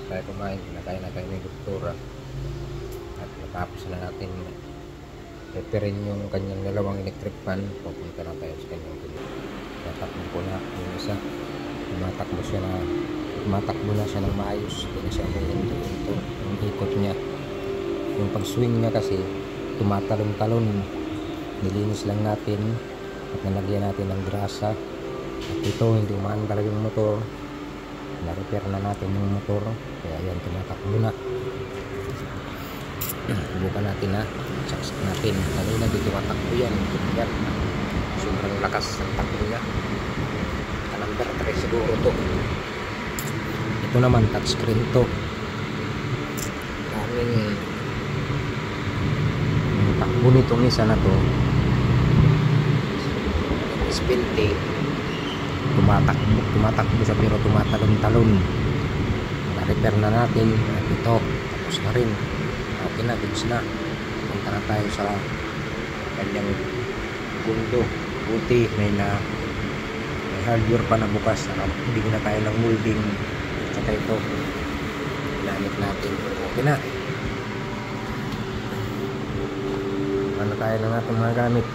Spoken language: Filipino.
tayo kumain, kinakain na tayo ng doktora at matapos na natin repair yung kanyang dalawang electric fan. Pupunta na tayo sa kanyang gilid. Tatakbo ko na yung isa, tumatakbo na siya ng maayos, hindi na siya ito yung ikot niya. Yung pag swing niya kasi tumatalon-talon. Nilinis lang natin at nalagyan natin ng grasa at ito hindi umaan talaga yung motor. Na-repair na natin yung motor, kaya yan, tumatakbo na. Bukan natin na saksak natin kanina, di tumatakbo yan. Sobrang lakas ng takbo niya. Number 3 siguro to. Ito naman touchscreen to. Daming takbo nitong isa na to. Spinte, tumatakbo siya pero tumatalon-talon. Na-repair na natin at ito tapos na rin. Okay na, goods na. Punta na tayo sa kanyang pundo. Buti may hardware pa na bukas. Hindi na tayo ng molding. Saka ito ginamit natin. Okay na. Ano tayo ng ating mga gamit.